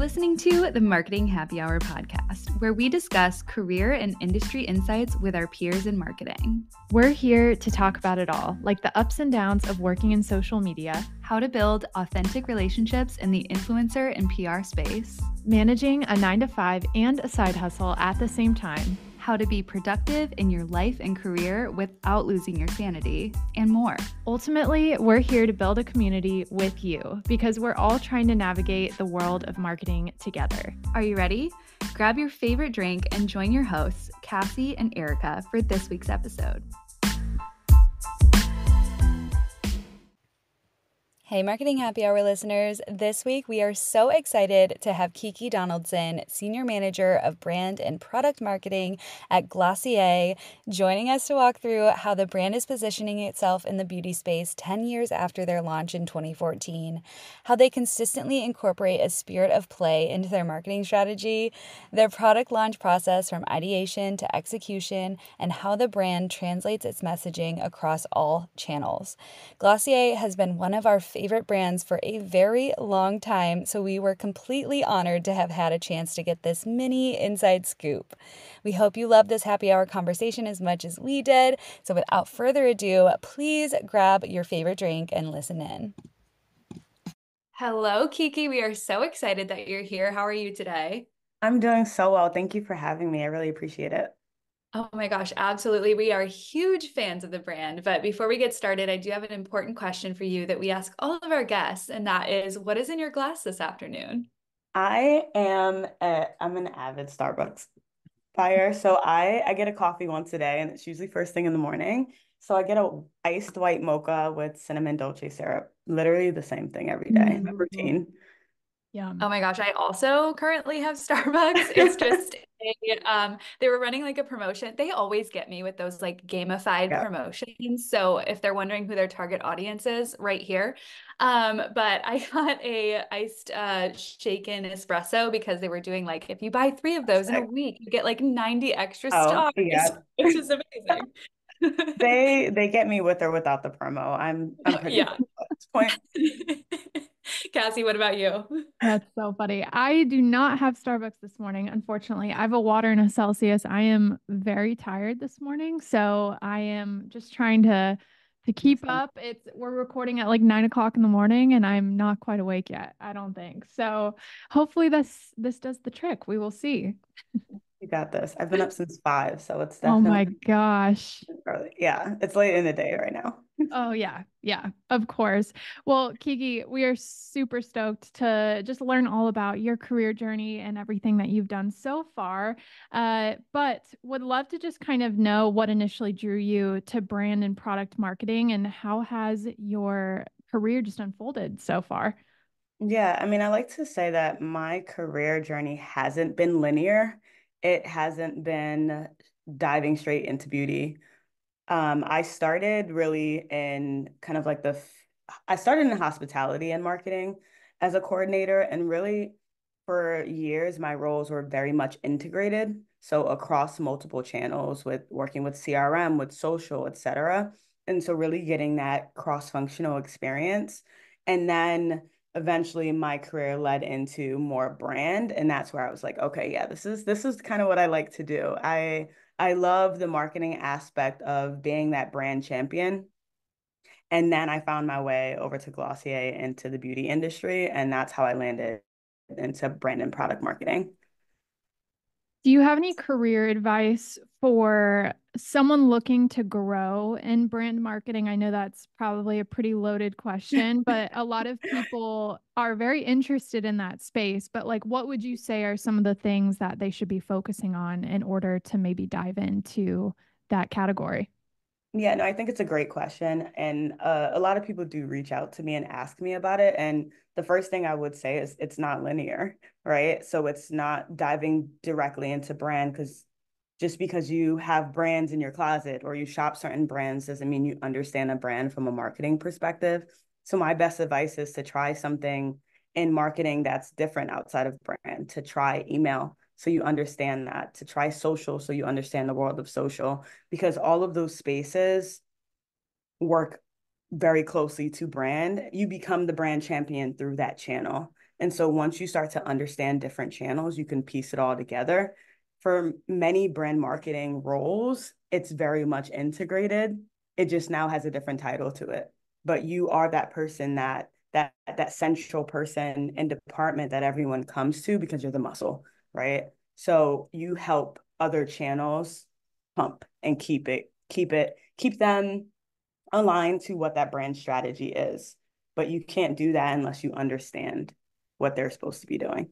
listening to the Marketing Happy Hour podcast, where we discuss career and industry insights with our peers in marketing. We're here to talk about it all, like the ups and downs of working in social media, how to build authentic relationships in the influencer and PR space, managing a 9-to-5 and a side hustle at the same time, how to be productive in your life and career without losing your sanity, and more. Ultimately, we're here to build a community with you because we're all trying to navigate the world of marketing together. Are you ready? Grab your favorite drink and join your hosts, Cassie and Erica, for this week's episode. Hey, Marketing Happy Hour listeners. This week, we are so excited to have Kiki Donaldson, Senior Manager of Brand and Product Marketing at Glossier, joining us to walk through how the brand is positioning itself in the beauty space 10 years after their launch in 2014, how they consistently incorporate a spirit of play into their marketing strategy, their product launch process from ideation to execution, and how the brand translates its messaging across all channels. Glossier has been one of our favorite brands for a very long time, so we were completely honored to have had a chance to get this mini inside scoop. We hope you love this happy hour conversation as much as we did. So without further ado, please grab your favorite drink and listen in. Hello, Kiki. We are so excited that you're here. How are you today? I'm doing so well. Thank you for having me. I really appreciate it. Oh my gosh, absolutely. We are huge fans of the brand. But before we get started, I do have an important question for you that we ask all of our guests, and that is, what is in your glass this afternoon? I'm an avid Starbucks buyer. So I get a coffee once a day, and it's usually first thing in the morning. So I get a iced white mocha with cinnamon dolce syrup. Literally the same thing every day. My routine. Yum. Oh my gosh, I also currently have Starbucks. It's just they were running like a promotion. They always get me with those like gamified promotions. So if they're wondering who their target audience is, right here. But I got a iced shaken espresso because they were doing like, if you buy 3 of those in a week, you get like 90 extra stars, which is amazing. They get me with or without the promo. I'm pretty good at this point. Cassie, what about you? That's so funny. I do not have Starbucks this morning, unfortunately. I have a water and a Celsius. I am very tired this morning, so I am just trying to keep up. We're recording at like 9 o'clock in the morning, and I'm not quite awake yet, I don't think. So hopefully this does the trick. We will see. You got this. I've been up since 5, so it's definitely. Oh my gosh. Early. Yeah, it's late in the day right now. Oh, yeah. Yeah, of course. Well, Kiki, we are super stoked to just learn all about your career journey and everything that you've done so far. But would love to just kind of know what initially drew you to brand and product marketing, and how has your career just unfolded so far? Yeah, I mean, I like to say that my career journey hasn't been linear. It hasn't been diving straight into beauty. I started really in kind of like I started in hospitality and marketing as a coordinator, and really for years, my roles were very much integrated. So across multiple channels with working with CRM, with social, et cetera. And so really getting that cross-functional experience. And then eventually my career led into more brand. And that's where I was like, okay, yeah, this is kind of what I like to do. I love the marketing aspect of being that brand champion. And then I found my way over to Glossier into the beauty industry. And that's how I landed into brand and product marketing. Do you have any career advice for someone looking to grow in brand marketing? I know that's probably a pretty loaded question, but a lot of people are very interested in that space. But like, what would you say are some of the things that they should be focusing on in order to maybe dive into that category? Yeah, no, I think it's a great question. And a lot of people do reach out to me and ask me about it. And the first thing I would say is it's not linear, right? So it's not diving directly into brand, because just because you have brands in your closet or you shop certain brands doesn't mean you understand a brand from a marketing perspective. So my best advice is to try something in marketing that's different outside of brand, to try email so you understand that, to try social so you understand the world of social, because all of those spaces work very closely to brand. You become the brand champion through that channel. And so once you start to understand different channels, you can piece it all together. For many brand marketing roles, it's very much integrated. It just now has a different title to it. But you are that person that central person and department that everyone comes to because you're the muscle, right? So you help other channels pump and keep them aligned to what that brand strategy is. But you can't do that unless you understand what they're supposed to be doing.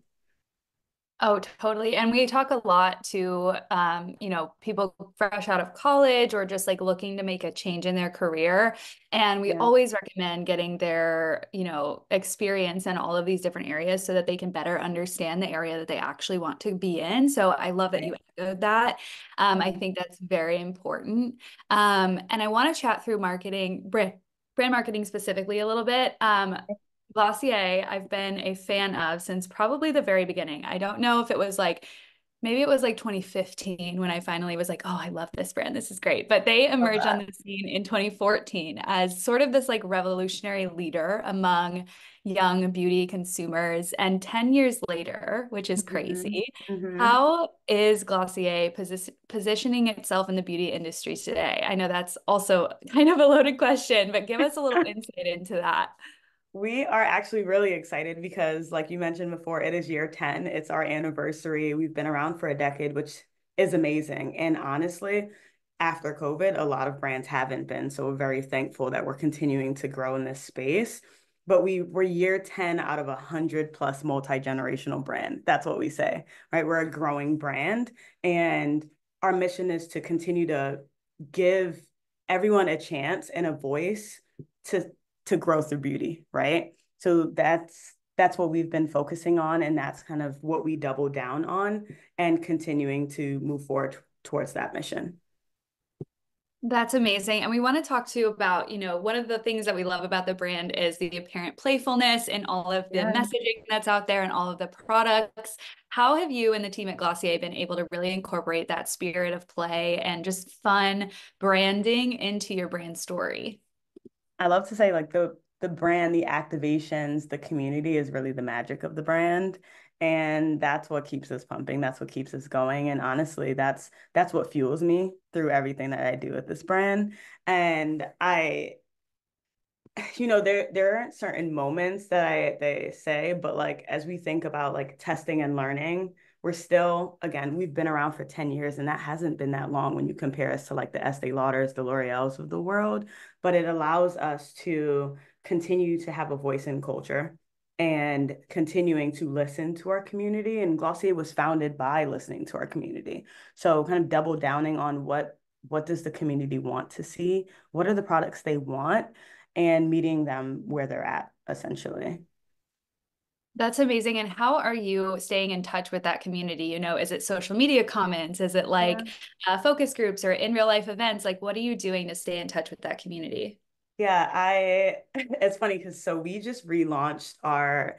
Oh, totally. And we talk a lot to, people fresh out of college or just like looking to make a change in their career. And we Yeah. always recommend getting their, experience in all of these different areas so that they can better understand the area that they actually want to be in. So I love that you Right. echoed that. I think that's very important. And I want to chat through brand marketing specifically a little bit. Glossier, I've been a fan of since probably the very beginning. I don't know if it was like, maybe it was like 2015 when I finally was like, oh, I love this brand. This is great. But they Love emerged on that. the scene in 2014 as sort of this like revolutionary leader among young beauty consumers. And 10 years later, which is Mhm. crazy, Mhm. how is Glossier positioning itself in the beauty industry today? I know that's also kind of a loaded question, but give us a little insight into that. We are actually really excited because, like you mentioned before, it is year 10. It's our anniversary. We've been around for a decade, which is amazing. And honestly, after COVID, a lot of brands haven't been. So we're very thankful that we're continuing to grow in this space. But we're year 10 out of 100 plus multi-generational brand. That's what we say, right? We're a growing brand. And our mission is to continue to give everyone a chance and a voice to grow through beauty, right? So that's what we've been focusing on, and that's kind of what we double down on and continuing to move forward towards that mission. That's amazing. And we want to talk to you about, one of the things that we love about the brand is the apparent playfulness and all of the Yeah. messaging that's out there and all of the products. How have you and the team at Glossier been able to really incorporate that spirit of play and just fun branding into your brand story? I love to say like the brand, the activations, the community is really the magic of the brand. And that's what keeps us pumping. That's what keeps us going. And honestly, that's what fuels me through everything that I do with this brand. And there aren't certain moments that they say, but like as we think about like testing and learning, we're still, again, we've been around for 10 years and that hasn't been that long when you compare us to like the Estee Lauders, the L'Oreals of the world, but it allows us to continue to have a voice in culture and continuing to listen to our community. And Glossier was founded by listening to our community. So kind of double downing on what does the community want to see? What are the products they want? And meeting them where they're at, essentially. That's amazing. And how are you staying in touch with that community? Is it social media comments? Is it Yeah. like focus groups or in real life events? Like, what are you doing to stay in touch with that community? Yeah, it's funny because so we just relaunched our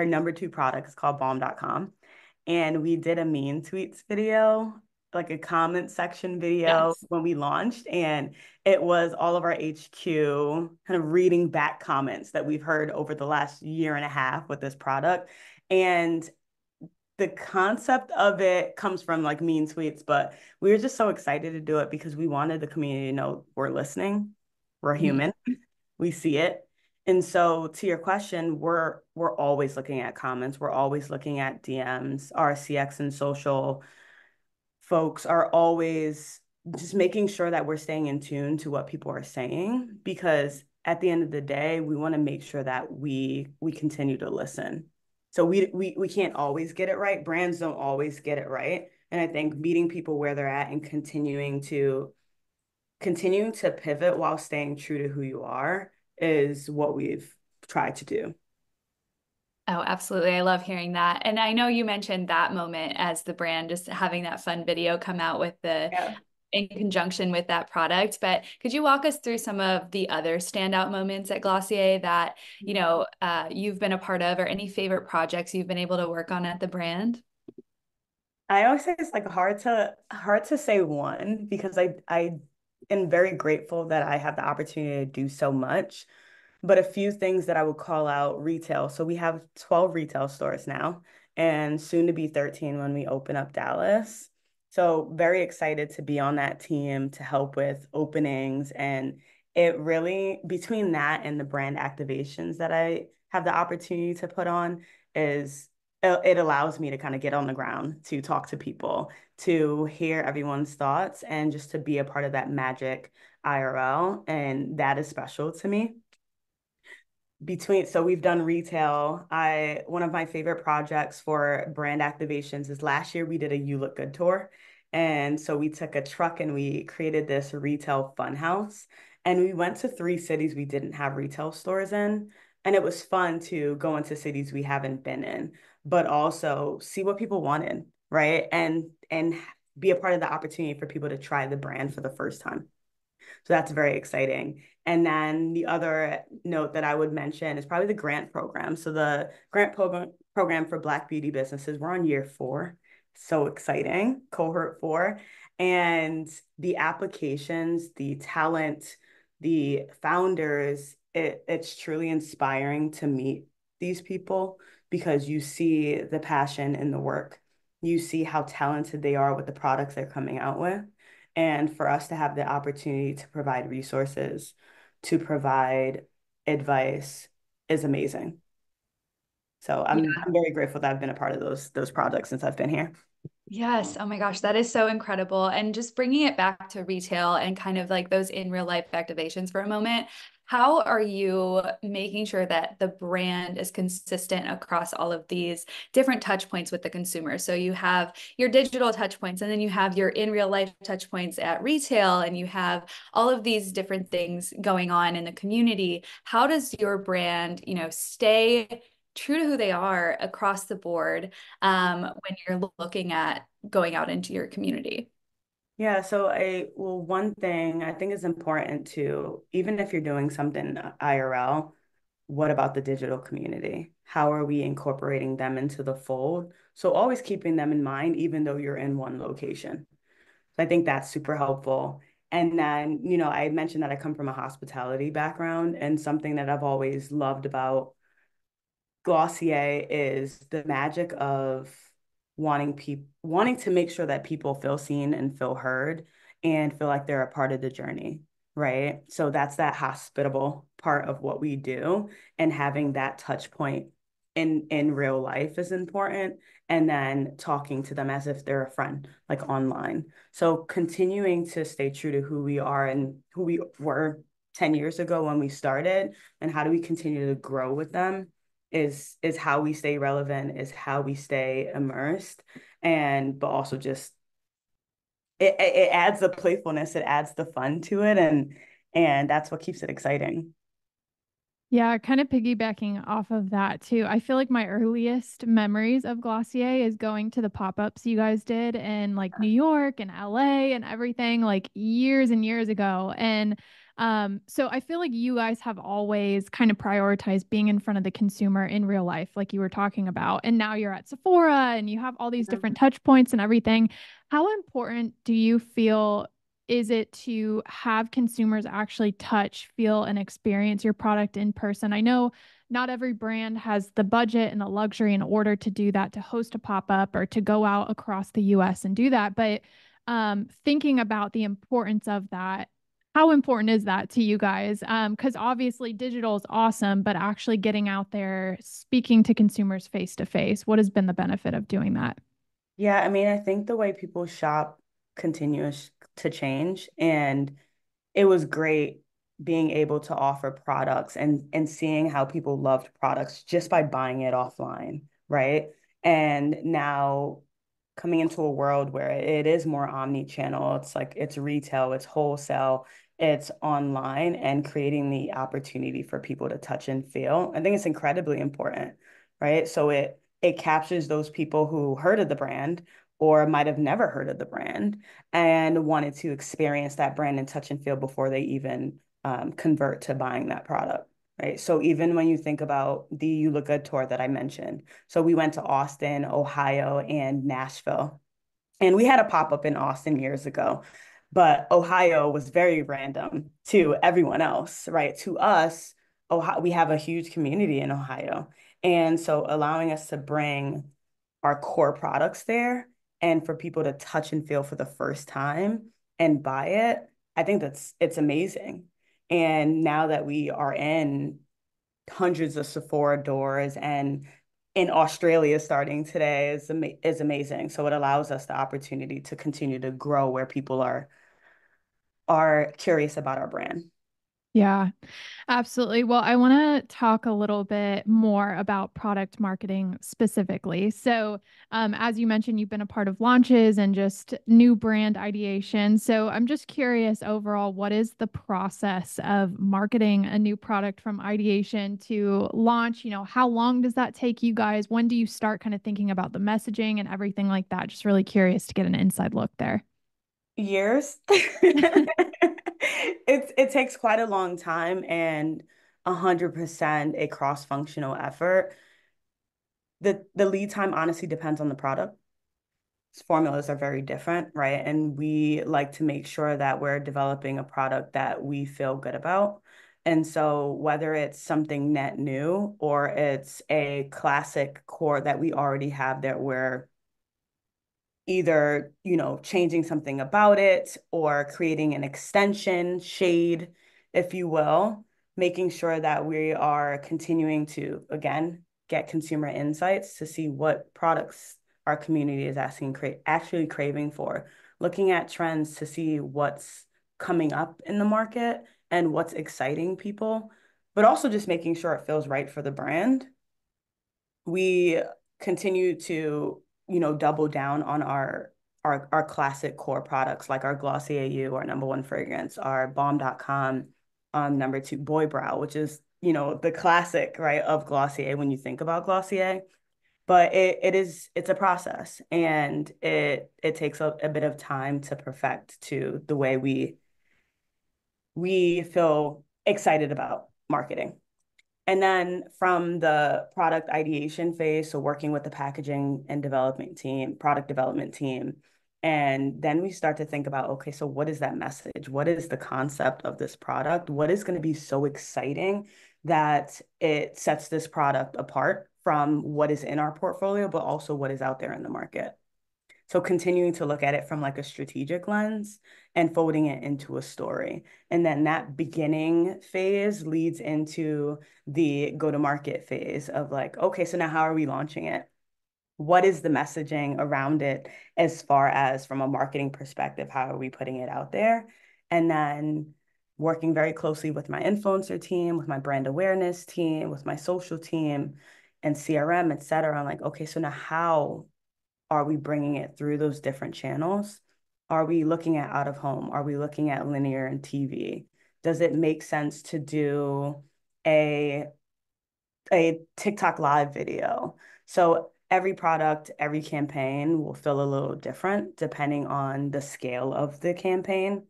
number two product. It's called balm.com. And we did a mean tweets video, like a comment section video Yes. when we launched. And it was all of our HQ kind of reading back comments that we've heard over the last year and a half with this product. And the concept of it comes from like mean tweets, but we were just so excited to do it because we wanted the community to know we're listening, we're Mhm. human, we see it. And so to your question, we're always looking at comments, we're always looking at DMs, our CX and social folks are always just making sure that we're staying in tune to what people are saying because at the end of the day, we want to make sure that we continue to listen. So we can't always get it right. Brands don't always get it right. And I think meeting people where they're at and continuing to pivot while staying true to who you are is what we've tried to do. Oh, absolutely. I love hearing that. And I know you mentioned that moment as the brand, just having that fun video come out Yeah. in conjunction with that product. But could you walk us through some of the other standout moments at Glossier that, you've been a part of or any favorite projects you've been able to work on at the brand? I always say it's like hard to say one because I am very grateful that I have the opportunity to do so much. But a few things that I would call out retail. So we have 12 retail stores now and soon to be 13 when we open up Dallas. So very excited to be on that team to help with openings. And it really, between that and the brand activations that I have the opportunity to put on, is it allows me to kind of get on the ground, to talk to people, to hear everyone's thoughts, and just to be a part of that magic IRL. And that is special to me. So we've done retail. I One of my favorite projects for brand activations is last year we did a You Look Good tour. And so we took a truck and we created this retail fun house. And we went to three cities we didn't have retail stores in. And it was fun to go into cities we haven't been in, but also see what people wanted, right? And be a part of the opportunity for people to try the brand for the first time. So that's very exciting. And then the other note that I would mention is probably the grant program. So the program for Black beauty businesses, we're on year 4. So exciting, cohort 4. And the applications, the talent, the founders, it's truly inspiring to meet these people because you see the passion in the work. You see how talented they are with the products they're coming out with. And for us to have the opportunity to provide resources, to provide advice is amazing. So I'm very grateful that I've been a part of those projects since I've been here. Yes. Oh my gosh, that is so incredible. And just bringing it back to retail and kind of like those in real life activations for a moment, how are you making sure that the brand is consistent across all of these different touch points with the consumer? So you have your digital touch points, and then you have your in real life touch points at retail, and you have all of these different things going on in the community. How does your brand, stay true to who they are across the board? When you're looking at going out into your community. Yeah, so one thing I think is important to, even if you're doing something IRL, what about the digital community? How are we incorporating them into the fold? So always keeping them in mind, even though you're in one location. So I think that's super helpful. And then, I mentioned that I come from a hospitality background, and something that I've always loved about Glossier is the magic of wanting to make sure that people feel seen and feel heard and feel like they're a part of the journey, right? So that's that hospitable part of what we do, and having that touch point in real life is important, and then talking to them as if they're a friend, like online. So continuing to stay true to who we are and who we were 10 years ago when we started, and how do we continue to grow with them is how we stay relevant, is how we stay immersed, and but also just it adds the playfulness, it adds the fun to it, and that's what keeps it exciting. Yeah, kind of piggybacking off of that too. I feel like my earliest memories of Glossier is going to the pop-ups you guys did in like New York and LA and everything like years and years ago. And so I feel like you guys have always kind of prioritized being in front of the consumer in real life, like you were talking about. And now you're at Sephora and you have all these different touch points and everything. How important do you feel is it to have consumers actually touch, feel, and experience your product in person? I know not every brand has the budget and the luxury in order to do that, to host a pop up or to go out across the US and do that. But thinking about the importance of that, how important is that to you guys? Because obviously digital is awesome, but actually getting out there, speaking to consumers face to face, what has been the benefit of doing that? Yeah, I mean, I think the way people shop continues to change, and it was great being able to offer products and seeing how people loved products just by buying it offline, right? And now coming into a world where it is more omni-channel, it's like it's retail, it's wholesale, it's online, and creating the opportunity for people to touch and feel. I think it's incredibly important, right? So it captures those people who heard of the brand or might have never heard of the brand and wanted to experience that brand and touch and feel before they even convert to buying that product, right? So even when you think about the You Look Good tour that I mentioned, so we went to Austin, Ohio, and Nashville. And we had a pop-up in Austin years ago, but Ohio was very random to everyone else, right? To us, Ohio, we have a huge community in Ohio. And so allowing us to bring our core products there and for people to touch and feel for the first time and buy it, I think it's amazing. And now that we are in hundreds of Sephora doors and in Australia starting today is amazing. So it allows us the opportunity to continue to grow where people are curious about our brand. Yeah, absolutely. Well, I want to talk a little bit more about product marketing specifically. So, as you mentioned, you've been a part of launches and just new brand ideation. So, I'm just curious overall, what is the process of marketing a new product from ideation to launch? How long does that take you guys? When do you start kind of thinking about the messaging and everything like that? Just really curious to get an inside look there. Years. It takes quite a long time and 100% a cross-functional effort. The lead time honestly depends on the product. Formulas are very different, right? And we like to make sure that we're developing a product that we feel good about. And so whether it's something net new or it's a classic core that we already have that we're either, changing something about it or creating an extension, shade, if you will, making sure that we are continuing to, again, get consumer insights to see what products our community is actually craving for, looking at trends to see what's coming up in the market and what's exciting people, but also just making sure it feels right for the brand. We continue to, double down on our classic core products like our Glossier U, our number one fragrance, our balm.com number two boy brow, which is, the classic, right, of Glossier when you think about Glossier. But it's a process and it takes a bit of time to perfect to the way we feel excited about marketing. And then from the product ideation phase, so working with the packaging and development team, product development team, and then we start to think about, okay, so what is that message? What is the concept of this product? What is going to be so exciting that it sets this product apart from what is in our portfolio, but also what is out there in the market? So continuing to look at it from like a strategic lens and folding it into a story. And then that beginning phase leads into the go-to-market phase of like, okay, so now how are we launching it? What is the messaging around it as far as from a marketing perspective? How are we putting it out there? And then working very closely with my influencer team, with my brand awareness team, with my social team and CRM, et cetera. I'm like, okay, so now how are we bringing it through those different channels? Are we looking at out of home? Are we looking at linear and TV? Does it make sense to do a a TikTok live video? So every product, every campaign will feel a little different depending on the scale of the campaign,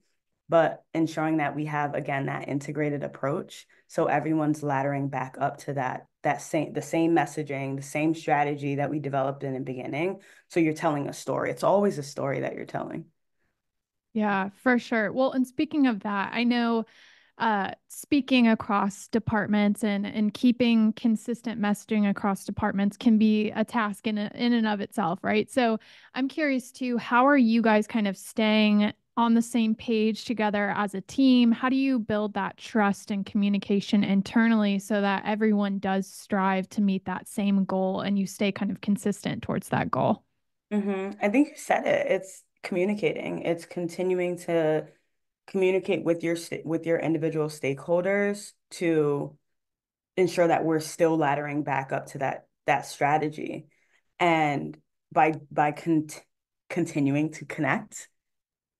but ensuring that we have again that integrated approach so everyone's laddering back up to the same messaging, the same strategy that we developed in the beginning. So you're telling a story. It's always a story that you're telling. Yeah, for sure. Well, and speaking of that, I know speaking across departments and keeping consistent messaging across departments can be a task in and of itself, right? So I'm curious too, how are you guys kind of staying on the same page together as a team? How do you build that trust and communication internally so that everyone does strive to meet that same goal and you stay kind of consistent towards that goal? I think you said it. It's communicating. It's continuing to communicate with your individual stakeholders to ensure that we're still laddering back up to that strategy. And by continuing to connect,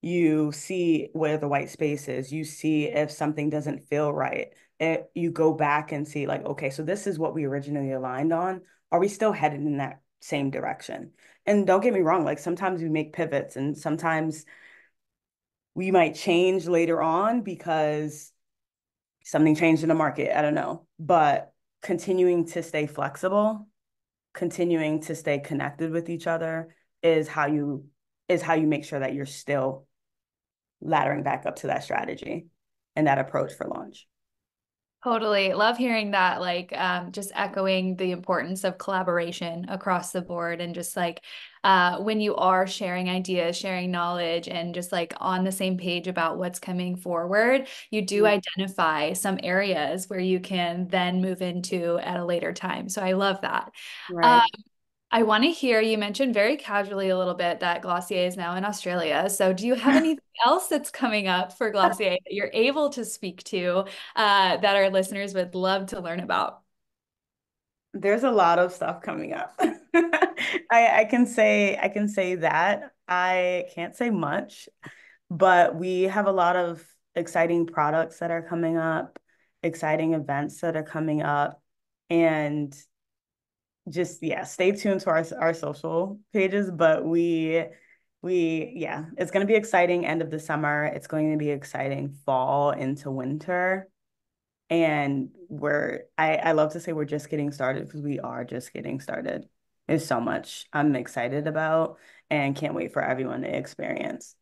you see where the white space is. You see if something doesn't feel right. You go back and see like, okay, so this is what we originally aligned on. Are we still headed in that same direction? And don't get me wrong, like sometimes we make pivots and sometimes we might change later on because something changed in the market. I don't know. But continuing to stay flexible, continuing to stay connected with each other is how you make sure that you're still laddering back up to that strategy and that approach for launch. Totally. Love hearing that, like just echoing the importance of collaboration across the board and just like when you are sharing ideas, sharing knowledge, and just like on the same page about what's coming forward, you do Mm. identify some areas where you can then move into at a later time. So I love that. Um, Right. I want to hear you mentioned very casually a little bit that Glossier is now in Australia. So, do you have anything else that's coming up for Glossier that you're able to speak to that our listeners would love to learn about? There's a lot of stuff coming up. I can say that. I can't say much, but we have a lot of exciting products that are coming up, exciting events that are coming up, and just yeah, stay tuned to our social pages. But we yeah, it's going to be exciting end of the summer. It's going to be exciting fall into winter. And I love to say we're just getting started because we are just getting started. There's so much I'm excited about and can't wait for everyone to experience.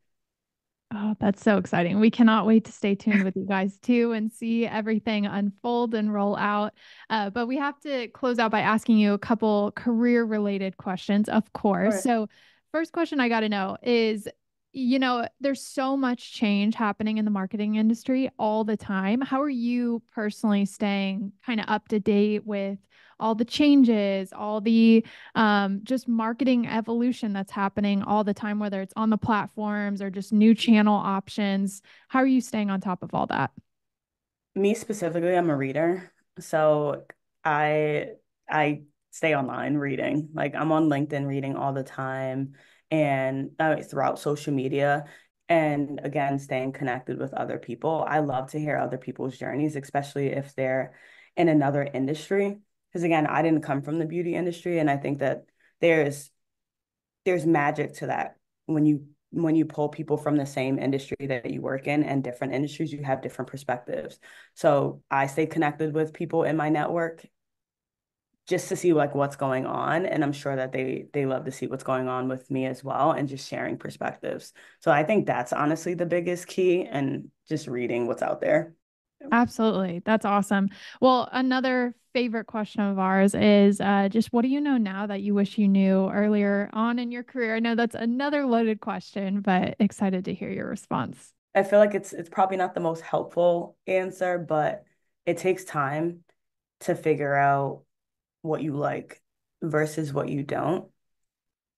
Oh, that's so exciting. We cannot wait to stay tuned with you guys too and see everything unfold and roll out. But we have to close out by asking you a couple career related questions, of course. Sure. So, first question I got to know is, there's so much change happening in the marketing industry all the time. How are you personally staying kind of up to date with all the changes, all the just marketing evolution that's happening all the time, whether it's on the platforms or just new channel options. How are you staying on top of all that? Me specifically, I'm a reader. So I I stay online reading. Like I'm on LinkedIn reading all the time and throughout social media. And again, staying connected with other people. I love to hear other people's journeys, especially if they're in another industry. Because again, I didn't come from the beauty industry, and I think that there's there's magic to that when you pull people from the same industry that you work in and different industries, you have different perspectives. So I stay connected with people in my network just to see like what's going on, and I'm sure that they love to see what's going on with me as well and just sharing perspectives. So I think that's honestly the biggest key, and just reading what's out there. Absolutely. That's awesome. Well, another favorite question of ours is just what do you know now that you wish you knew earlier on in your career? I know that's another loaded question, but excited to hear your response. I feel like it's probably not the most helpful answer, but it takes time to figure out what you like versus what you don't.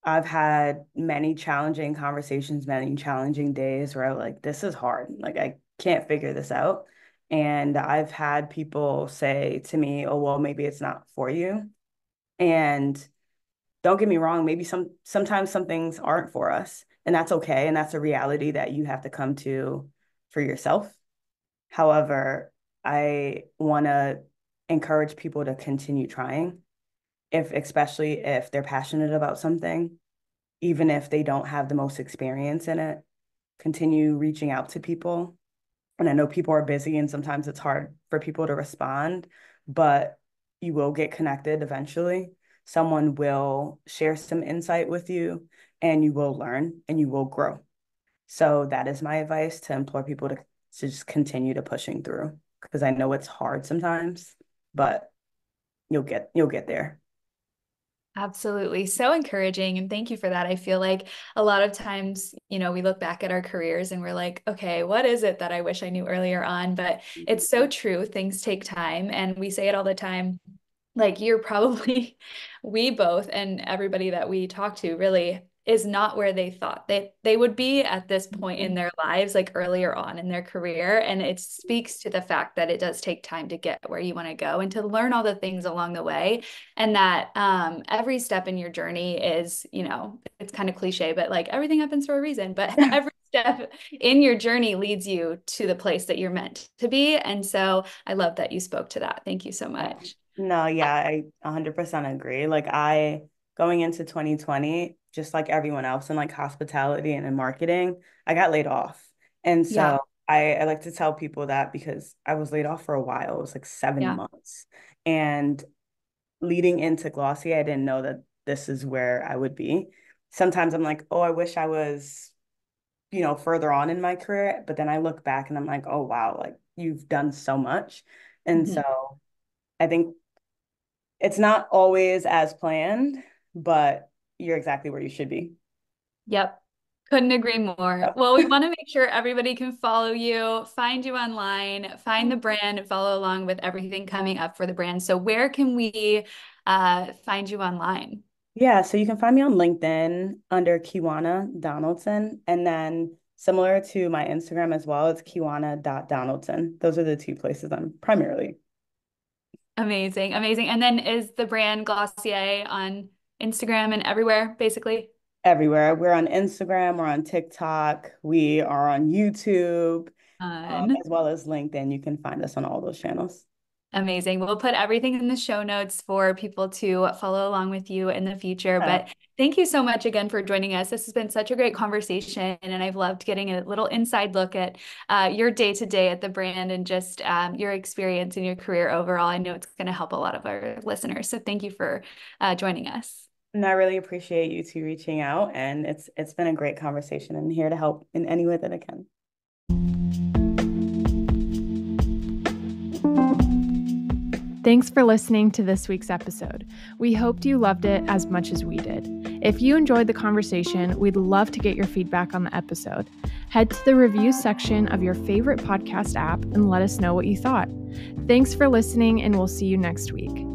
I've had many challenging conversations, many challenging days where I'm like, this is hard. Like, I can't figure this out. And I've had people say to me, oh, well, maybe it's not for you. And don't get me wrong, maybe sometimes some things aren't for us. And that's okay. And that's a reality that you have to come to for yourself. However, I want to encourage people to continue trying if especially if they're passionate about something, even if they don't have the most experience in it, continue reaching out to people. And I know people are busy and sometimes it's hard for people to respond, but you will get connected eventually. Someone will share some insight with you and you will learn and you will grow. So that is my advice to implore people to just continue to pushing through because I know it's hard sometimes, but you'll get there. Absolutely. So encouraging. And thank you for that. I feel like a lot of times, we look back at our careers and we're like, okay, what is it that I wish I knew earlier on? But it's so true. Things take time. And we say it all the time. Like you're probably, we both and everybody that we talk to really is not where they thought they would be at this point in their lives, like earlier on in their career. And it speaks to the fact that it does take time to get where you want to go and to learn all the things along the way. And that every step in your journey is, it's kind of cliche, but like everything happens for a reason. But every step in your journey leads you to the place that you're meant to be. And so I love that you spoke to that. Thank you so much. No, yeah, I 100% agree. Like going into 2020, just like everyone else in like hospitality and in marketing, I got laid off. And Yeah. so I like to tell people that because I was laid off for a while. It was like 7 months. And leading into Glossier, I didn't know that this is where I would be. Sometimes I'm like, oh, I wish I was, further on in my career. But then I look back and I'm like, oh, wow, like you've done so much. And Mhm. so I think it's not always as planned, but you're exactly where you should be. Yep. Couldn't agree more. Yep. Well, we want to make sure everybody can follow you, find you online, find the brand, and follow along with everything coming up for the brand. So where can we find you online? Yeah, so you can find me on LinkedIn under Kewanna Donaldson. And then similar to my Instagram as well, it's Kewanna.Donaldson. Those are the two places I'm primarily Amazing, amazing. And then is the brand Glossier on Instagram and everywhere, basically? everywhere. We're on Instagram, we're on TikTok, we are on YouTube, Fun. as well as LinkedIn. You can find us on all those channels. Amazing. We'll put everything in the show notes for people to follow along with you in the future. Uh, But thank you so much again for joining us. This has been such a great conversation, and I've loved getting a little inside look at your day to day at the brand and just your experience and your career overall. I know it's going to help a lot of our listeners. So thank you for joining us. and I really appreciate you two reaching out, and it's been a great conversation and here to help in any way that I can. Thanks for listening to this week's episode. We hoped you loved it as much as we did. If you enjoyed the conversation, we'd love to get your feedback on the episode. Head to the review section of your favorite podcast app and let us know what you thought. Thanks for listening, and we'll see you next week.